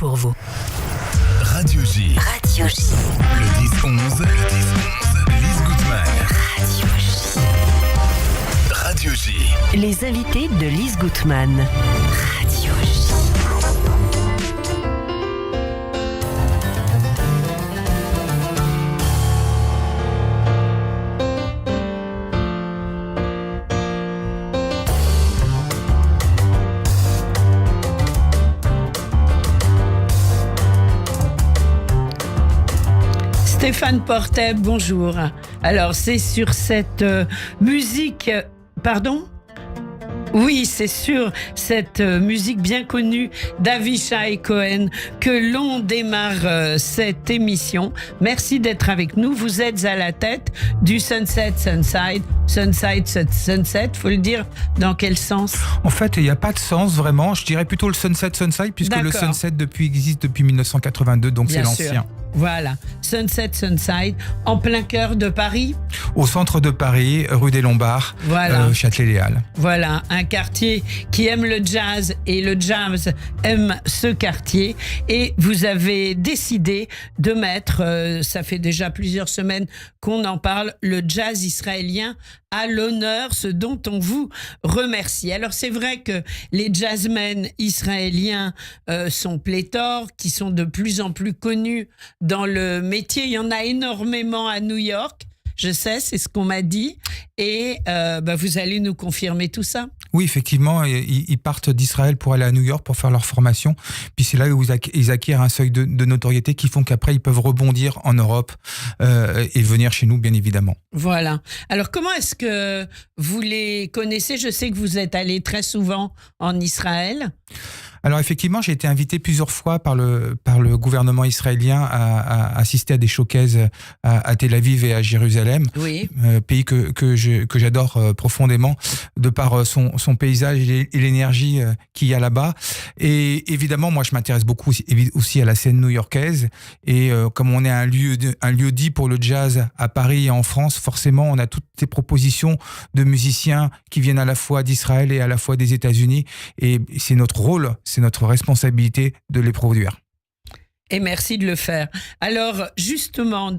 pour vous. Radio J. Radio J. Le 10-11. Lise Goodman. Radio J. Radio J. Les invités de Lise Goodman. Radio J. Stéphane Portet, bonjour. Alors, c'est sur cette musique... Pardon ? Oui, c'est sur cette musique bien connue d'Avishai Cohen que l'on démarre cette émission. Merci d'être avec nous. Vous êtes à la tête du Sunset Sunside. Sunset, faut le dire dans quel sens ? En fait, il n'y a pas de sens vraiment. Je dirais plutôt le Sunset Sunside puisque D'accord. le Sunset existe depuis 1982, donc Bien c'est sûr. l'ancien. Voilà, Sunset Sunside, en plein cœur de Paris. Au centre de Paris, rue des Lombards, Voilà. Châtelet-Les-Halles. Voilà, un quartier qui aime le jazz et le jazz aime ce quartier. Et vous avez décidé de mettre, ça fait déjà plusieurs semaines qu'on en parle, le jazz israélien à l'honneur, ce dont on vous remercie. Alors c'est vrai que les jazzmen israéliens sont pléthores, qui sont de plus en plus connus dans le métier. Il y en a énormément à New York. Je sais, c'est ce qu'on m'a dit. Et vous allez nous confirmer tout ça. Oui, effectivement, ils partent d'Israël pour aller à New York pour faire leur formation. Puis c'est là où ils acquièrent un seuil de notoriété qui font qu'après, ils peuvent rebondir en Europe et venir chez nous, bien évidemment. Voilà. Alors, comment est-ce que vous les connaissez ? Je sais que vous êtes allé très souvent en Israël. Alors effectivement, j'ai été invité plusieurs fois par le gouvernement israélien à assister à des showcases à Tel Aviv et à Jérusalem, Oui. pays que j'adore profondément de par son paysage et l'énergie qu'il y a là-bas. Et évidemment, moi, je m'intéresse beaucoup aussi à la scène new-yorkaise. Et comme on est un lieu dit pour le jazz à Paris et en France, forcément, on a toutes ces propositions de musiciens qui viennent à la fois d'Israël et à la fois des États-Unis. Et c'est notre rôle. C'est notre responsabilité de les produire. Et merci de le faire. Alors, justement,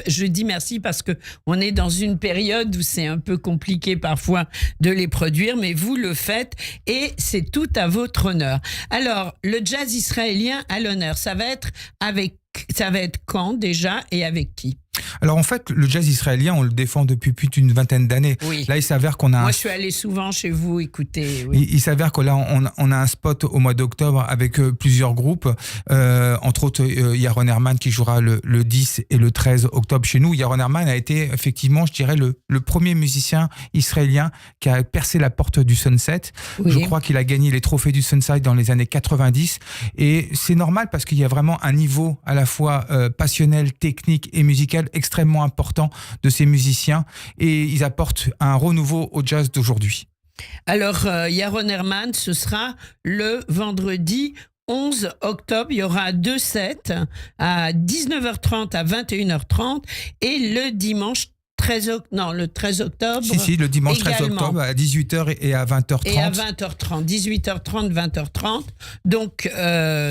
je dis merci parce que on est dans une période où c'est un peu compliqué parfois de les produire, mais vous le faites et c'est tout à votre honneur. Alors, le jazz israélien à l'honneur, ça va être quand déjà et avec qui ? Alors en fait, le jazz israélien, on le défend depuis plus d'une vingtaine d'années. Oui. Là, il s'avère qu'on a... Moi, je suis allée souvent chez vous, écoutez. Oui. Il s'avère que là, on a un spot au mois d'octobre avec plusieurs groupes, entre autres Yaron Herman qui jouera le 10 et le 13 octobre chez nous. Yaron Herman a été effectivement, je dirais, le premier musicien israélien qui a percé la porte du Sunset. Oui. Je crois qu'il a gagné les trophées du Sunset dans les années 90 et c'est normal parce qu'il y a vraiment un niveau à la fois passionnel, technique et musical extrêmement important de ces musiciens et ils apportent un renouveau au jazz d'aujourd'hui. Alors, Yaron Herman, ce sera le vendredi 11 octobre. Il y aura 2 sets à 19h30 à 21h30 et le dimanche le 13 octobre. Si, le dimanche également. 13 octobre à 18h et à 20h30. Et à 20h30, 18h30, 20h30. Donc,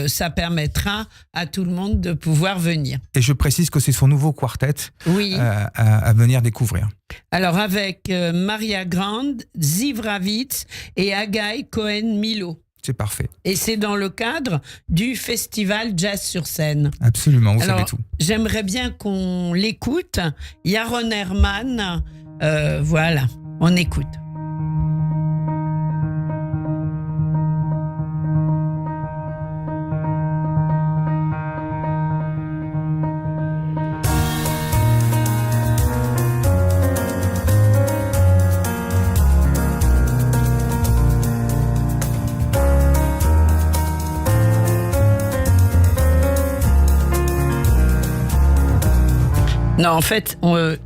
ça permettra à tout le monde de pouvoir venir. Et je précise que c'est son nouveau quartet Oui. à venir découvrir. Alors, avec Maria Grande, Ziv Ravitz et Agai Cohen-Milo. C'est parfait. Et c'est dans le cadre du festival Jazz sur scène. Absolument, vous Alors, savez tout. J'aimerais bien qu'on l'écoute. Yaron Herman, voilà, on écoute. Non, en fait,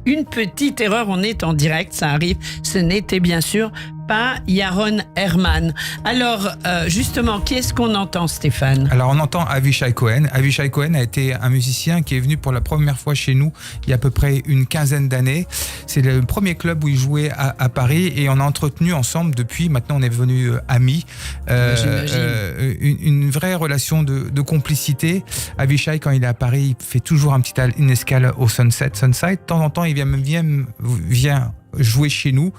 une petite erreur, on est en direct, ça arrive. Ce n'était bien sûr pas Yaron Herman. Alors, justement, qui est-ce qu'on entend, Stéphane ? Alors on entend Avishai Cohen. Avishai Cohen a été un musicien qui est venu pour la première fois chez nous il y a à peu près une quinzaine d'années. C'est le premier club où il jouait à Paris et on a entretenu ensemble depuis. Maintenant on est devenus amis. Une vraie relation de complicité. Avishai, quand il est à Paris, il fait toujours une escale au Sunside. De temps en temps, il vient jouer chez nous.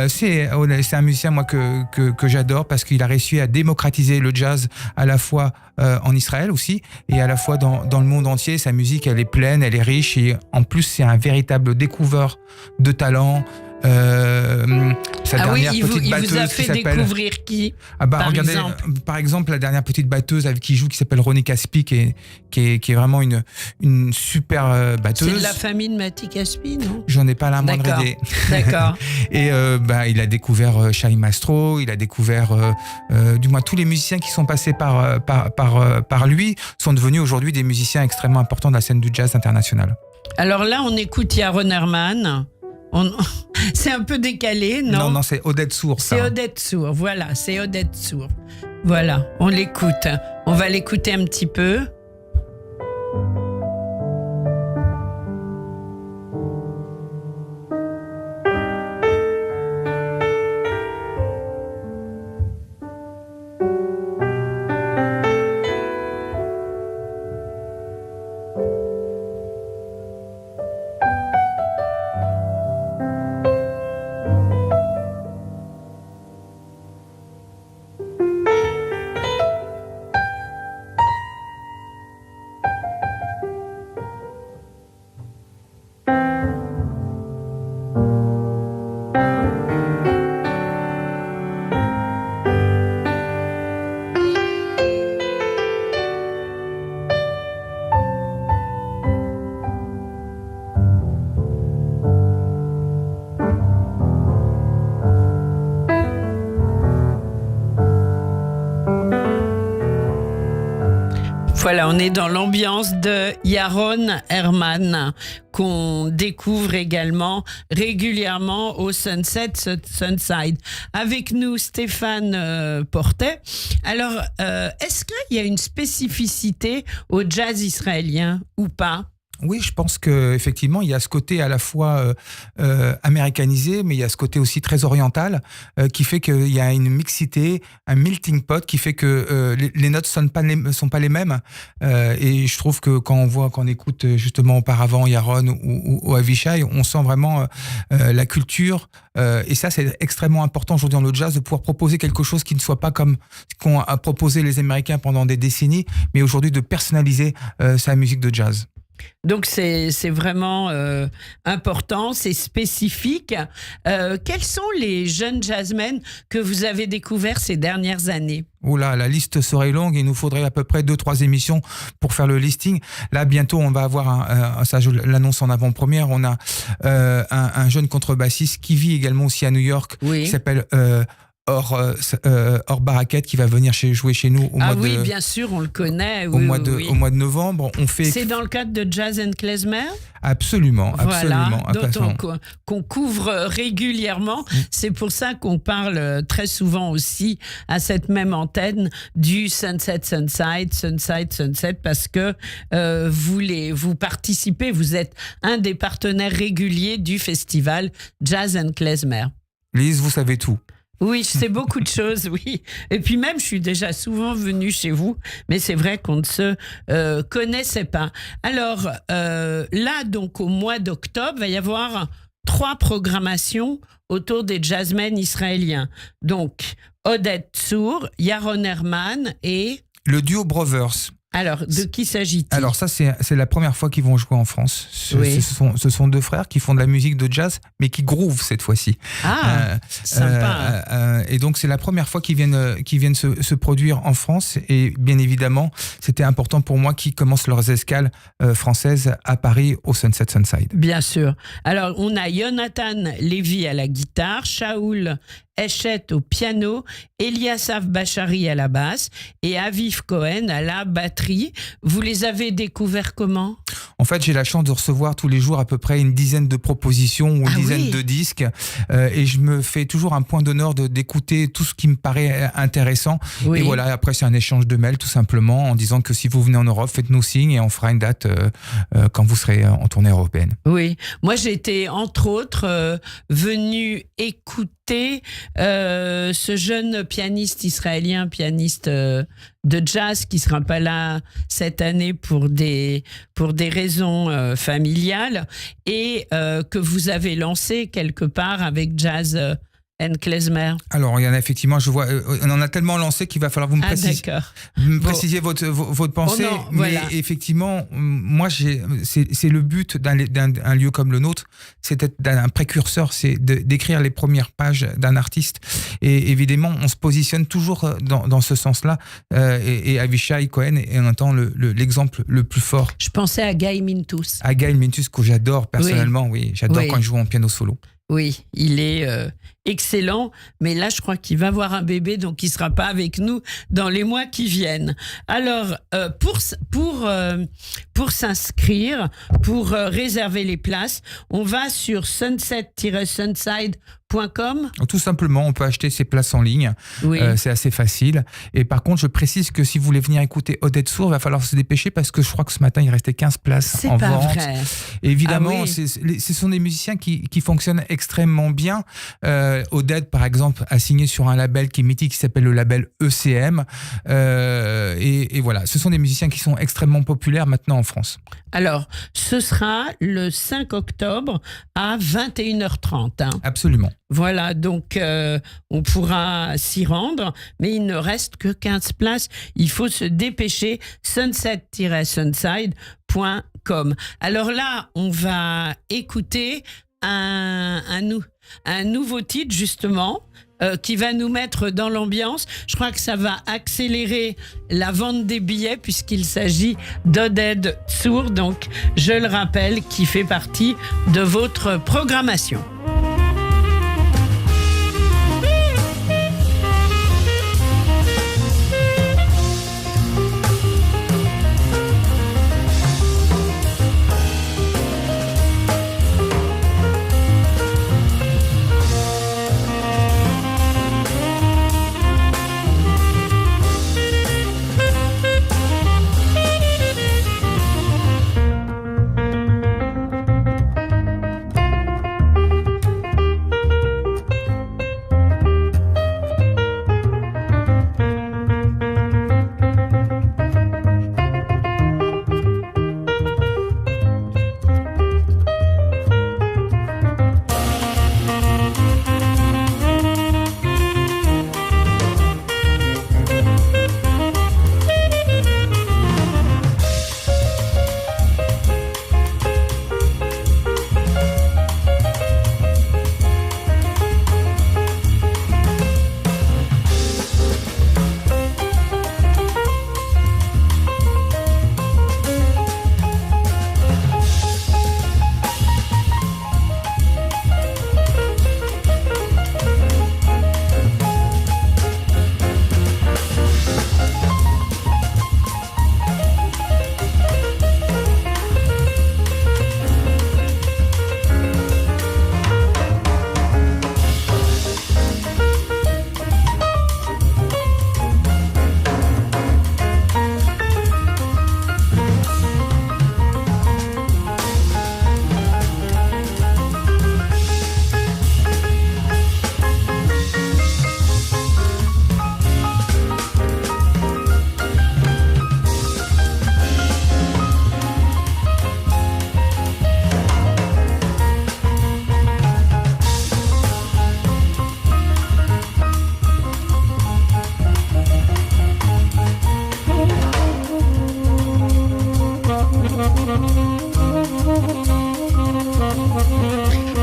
C'est un musicien moi que j'adore parce qu'il a réussi à démocratiser le jazz à la fois en Israël aussi et à la fois dans le monde entier. Sa musique, elle est pleine, elle est riche et en plus c'est un véritable découvreur de talent. Sa dernière petite batteuse vous a fait qui s'appelle... découvrir qui regardez, par exemple, la dernière petite batteuse avec qui il joue qui s'appelle Ronnie Caspi qui est vraiment une super batteuse. C'est de la famille de Mati Caspi, non ? J'en ai pas la moindre idée. D'accord. Et il a découvert Shai Mastro, il a découvert du moins tous les musiciens qui sont passés par lui sont devenus aujourd'hui des musiciens extrêmement importants de la scène du jazz international. Alors là, on écoute Yaron Herman. C'est un peu décalé, non ? Non, c'est Odette Sour. C'est Odette Sour, voilà, c'est Odette Sour. Voilà, on l'écoute. On va l'écouter un petit peu. Voilà, on est dans l'ambiance de Yaron Herman, qu'on découvre également régulièrement au Sunside. Avec nous, Stéphane Portet. Alors, est-ce qu'il y a une spécificité au jazz israélien ou pas ? Oui, je pense qu'effectivement, il y a ce côté à la fois américanisé, mais il y a ce côté aussi très oriental qui fait qu'il y a une mixité, un melting pot qui fait que les notes sont pas les mêmes. Et je trouve que quand on écoute justement auparavant Yaron ou Avishai, on sent vraiment la culture. Et ça, c'est extrêmement important aujourd'hui dans le jazz de pouvoir proposer quelque chose qui ne soit pas comme ce qu'ont proposé les Américains pendant des décennies, mais aujourd'hui de personnaliser sa musique de jazz. Donc c'est vraiment important, c'est spécifique. Quels sont les jeunes jazzmen que vous avez découverts ces dernières années ? Oula, la liste serait longue, il nous faudrait à peu près 2-3 émissions pour faire le listing. Là, bientôt, on va avoir, ça je l'annonce en avant-première, on a un jeune contrebassiste qui vit également aussi à New York, qui s'appelle... Or Baraket qui va venir jouer chez nous au mois de... bien sûr, on le connaît. Au mois de novembre. C'est dans le cadre de Jazz and Klezmer ? Absolument. Qu'on couvre régulièrement. C'est pour ça qu'on parle très souvent aussi à cette même antenne du Sunset, parce que vous participez, vous êtes un des partenaires réguliers du festival Jazz and Klezmer. Lise, vous savez tout. Oui, je sais beaucoup de choses, oui. Et puis même, je suis déjà souvent venue chez vous, mais c'est vrai qu'on ne se connaissait pas. Alors là, donc au mois d'octobre, il va y avoir 3 programmations autour des jazzmen israéliens. Donc, Odette Sour, Yaron Herman et... le duo Brothers. Alors, de qui s'agit-il ? Alors ça, c'est la première fois qu'ils vont jouer en France. Ce sont 2 frères qui font de la musique de jazz, mais qui groove cette fois-ci. Sympa. Et donc, c'est la première fois qu'ils viennent se produire en France. Et bien évidemment, c'était important pour moi qu'ils commencent leurs escales françaises à Paris, au Sunset Sunside. Bien sûr. Alors, on a Jonathan Lévy à la guitare, Shaoul Eshet au piano, Eliasaf Bachari à la basse et Aviv Cohen à la batterie. Vous les avez découverts comment ? En fait, j'ai la chance de recevoir tous les jours à peu près une dizaine de propositions ou une dizaine de disques. Et je me fais toujours un point d'honneur d'écouter tout ce qui me paraît intéressant. Oui. Et voilà, après, c'est un échange de mails tout simplement en disant que si vous venez en Europe, faites-nous signe et on fera une date quand vous serez en tournée européenne. Oui, moi j'ai été entre autres venu écouter ce jeune pianiste israélien, pianiste de jazz qui sera pas là cette année pour des raisons familiales et que vous avez lancé quelque part avec Jazz Klezmer. Alors, il y en a effectivement, je vois, on en a tellement lancé qu'il va falloir vous me préciser votre pensée. Oh non, mais voilà. Effectivement, moi, c'est le but d'un lieu comme le nôtre, c'est d'être un précurseur, c'est d'écrire les premières pages d'un artiste. Et évidemment, on se positionne toujours dans ce sens-là. Et Avishai Cohen est en même temps l'exemple le plus fort. Je pensais à Guy Mintus. À Guy Mintus, que j'adore personnellement, oui. J'adore quand il joue en piano solo. Oui, il est excellent, mais là, je crois qu'il va avoir un bébé, donc il ne sera pas avec nous dans les mois qui viennent. Alors, pour s'inscrire, pour réserver les places, on va sur sunset-sunside.com. Tout simplement, on peut acheter ses places en ligne. Oui. C'est assez facile. Et par contre, je précise que si vous voulez venir écouter Odette Sourd, il va falloir se dépêcher parce que je crois que ce matin, il restait 15 places en vente. C'est pas vrai. Et évidemment, oui. ce sont des musiciens qui fonctionnent extrêmement bien. Odette, par exemple, a signé sur un label qui est mythique, qui s'appelle le label ECM. Et voilà, ce sont des musiciens qui sont extrêmement populaires maintenant en France. Alors, ce sera le 5 octobre à 21h30. Hein. Absolument. Voilà, donc on pourra s'y rendre, mais il ne reste que 15 places. Il faut se dépêcher, sunset-sunside.com. Alors là, on va écouter un nouveau titre, justement, qui va nous mettre dans l'ambiance. Je crois que ça va accélérer la vente des billets puisqu'il s'agit d'Odette Sourd, donc je le rappelle, qui fait partie de votre programmation.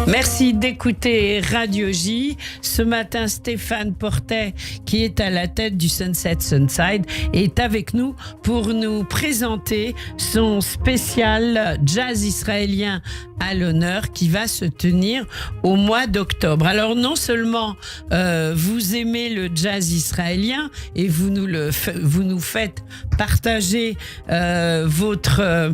Merci d'écouter Radio J. Ce matin, Stéphane Portet, qui est à la tête du Sunset Sunside, est avec nous pour nous présenter son spécial jazz israélien à l'honneur qui va se tenir au mois d'octobre. Alors non seulement vous aimez le jazz israélien et vous nous faites partager votre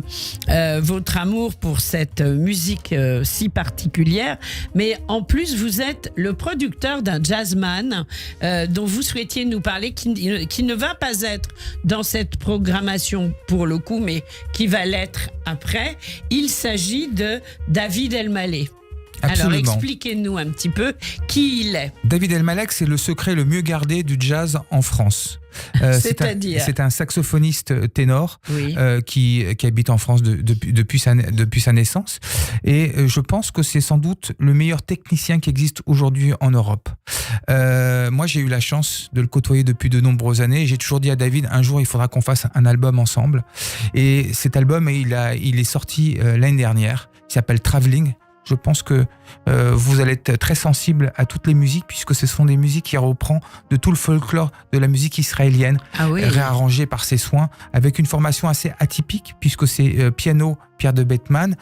amour pour cette musique si particulière, mais en plus vous êtes le producteur d'un jazzman dont vous souhaitiez nous parler, qui ne va pas être dans cette programmation pour le coup, mais qui va l'être après. Il s'agit de David El-Malek. Absolument. Alors expliquez-nous un petit peu qui il est. David El-Malek, c'est le secret le mieux gardé du jazz en France. C'est-à-dire c'est un saxophoniste ténor Oui. qui habite en France depuis sa naissance. Et je pense que c'est sans doute le meilleur technicien qui existe aujourd'hui en Europe. Moi, j'ai eu la chance de le côtoyer depuis de nombreuses années. J'ai toujours dit à David, un jour, il faudra qu'on fasse un album ensemble. Et cet album, il est sorti l'année dernière. Il s'appelle Traveling. Je pense que vous allez être très sensible à toutes les musiques, puisque ce sont des musiques qui reprennent de tout le folklore de la musique israélienne, réarrangée par ses soins, avec une formation assez atypique, puisque c'est piano, Pierre de Bettman,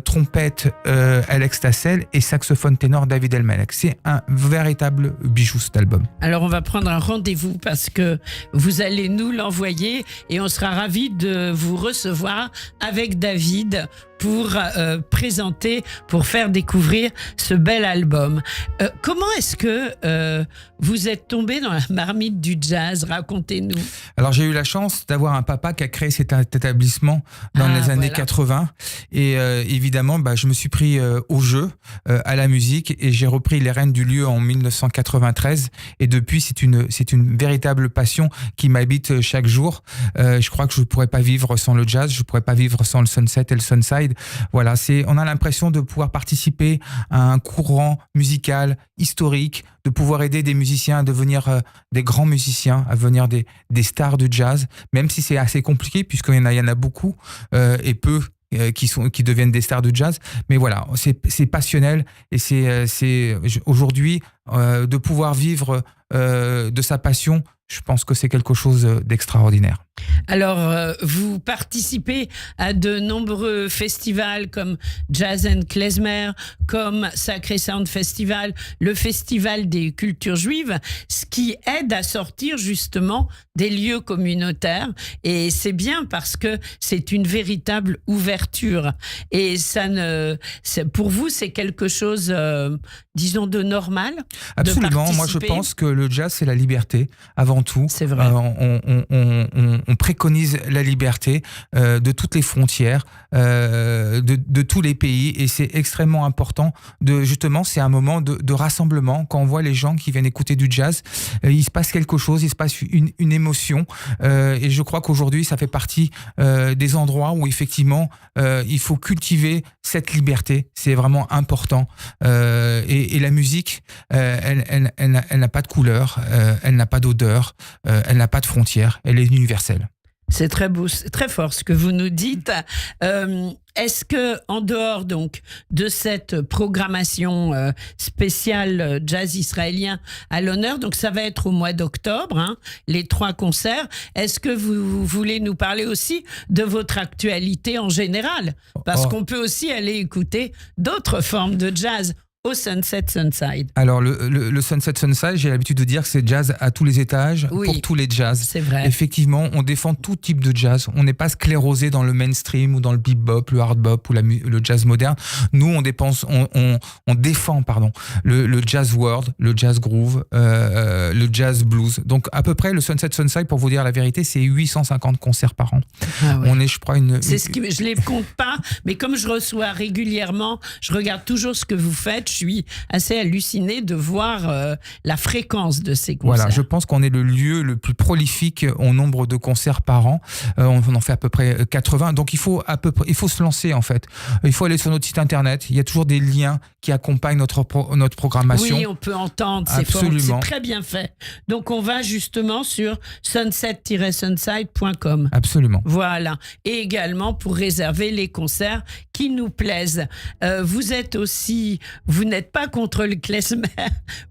trompette, Alex Tassel, et saxophone ténor, David El-Malek. C'est un véritable bijou, cet album. Alors on va prendre un rendez-vous parce que vous allez nous l'envoyer et on sera ravis de vous recevoir avec David pour présenter, pour faire découvrir ce bel album. Comment est-ce que vous êtes tombé dans la marmite du jazz? Racontez-nous. Alors j'ai eu la chance d'avoir un papa qui a créé cet établissement dans les années 80 et évidemment je me suis pris au jeu, à la musique, et j'ai repris les rênes du lieu en 1993 et depuis c'est une véritable passion qui m'habite chaque jour. Je crois que je ne pourrais pas vivre sans le jazz, je ne pourrais pas vivre sans le Sunset et le Sunside. Voilà, on a l'impression de pouvoir participer à un courant musical historique, de pouvoir aider des musiciens à devenir des grands musiciens, à devenir des stars du jazz, même si c'est assez compliqué puisqu'il y en a beaucoup et peu qui deviennent des stars du jazz. Mais voilà, c'est passionnel et c'est aujourd'hui de pouvoir vivre de sa passion. Je pense que c'est quelque chose d'extraordinaire. Alors, vous participez à de nombreux festivals comme Jazz and Klezmer, comme Sacré Sound Festival, le Festival des cultures juives, ce qui aide à sortir justement des lieux communautaires. Et c'est bien parce que c'est une véritable ouverture. Et pour vous, c'est quelque chose, disons, de normal. Absolument. Moi, je pense que le jazz, c'est la liberté avant tout. C'est vrai. On préconise la liberté de toutes les frontières, de tous les pays, et c'est extrêmement important. C'est un moment de rassemblement. Quand on voit les gens qui viennent écouter du jazz, il se passe quelque chose, il se passe une émotion, et je crois qu'aujourd'hui ça fait partie des endroits où effectivement il faut cultiver cette liberté. C'est vraiment important, et la musique, elle n'a pas de couleur, elle n'a pas d'odeur, elle n'a pas de frontières, elle est universelle. C'est très beau, c'est très fort ce que vous nous dites. Est-ce que, en dehors donc de cette programmation spéciale jazz israélien à l'honneur, donc ça va être au mois d'octobre, les 3 concerts, est-ce que vous voulez nous parler aussi de votre actualité en général? Parce qu'on peut aussi aller écouter d'autres formes de jazz au Sunset Sunside. Alors, le Sunset Sunside, j'ai l'habitude de dire que c'est jazz à tous les étages, pour tous les jazz. C'est vrai. Effectivement, on défend tout type de jazz. On n'est pas sclérosé dans le mainstream ou dans le bebop, le hard bop ou le jazz moderne. Nous, on défend le jazz world, le jazz groove, le jazz blues. Donc, à peu près, le Sunset Sunside, pour vous dire la vérité, c'est 850 concerts par an. Ah ouais. On est, je crois, je les compte pas, mais comme je reçois régulièrement, je regarde toujours ce que vous faites. Je suis assez hallucinée de voir la fréquence de ces concerts. Voilà, je pense qu'on est le lieu le plus prolifique au nombre de concerts par an. On en fait à peu près 80. Donc il faut se lancer en fait. Il faut aller sur notre site internet. Il y a toujours des liens qui accompagnent notre programmation. Oui, on peut entendre. Absolument. C'est très bien fait. Donc on va justement sur sunset-sunside.com. Absolument. Voilà. Et également pour réserver les concerts qui nous plaisent. Vous n'êtes pas contre le klezmer,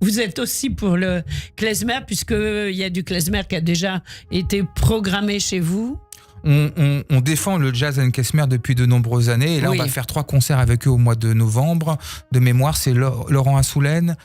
vous êtes aussi pour le klezmer, puisqu'il y a du klezmer qui a déjà été programmé chez vous. on défend le jazz and klezmer depuis de nombreuses années. Et là, Oui. on va faire 3 concerts avec eux au mois de novembre. De mémoire, c'est Laurent Assoulen,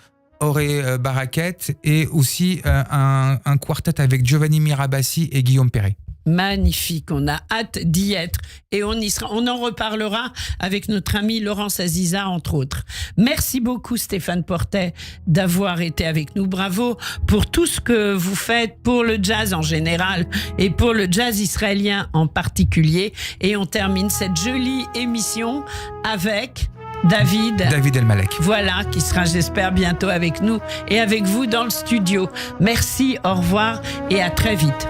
Auré Baraquette et aussi un quartet avec Giovanni Mirabassi et Guillaume Perret. Magnifique, on a hâte d'y être et on y sera. On en reparlera avec notre ami Laurence Aziza, entre autres. Merci beaucoup Stéphane Portet d'avoir été avec nous. Bravo pour tout ce que vous faites pour le jazz en général et pour le jazz israélien en particulier. Et on termine cette jolie émission avec David Elmalek. Voilà, qui sera, j'espère, bientôt avec nous et avec vous dans le studio. Merci, au revoir et à très vite.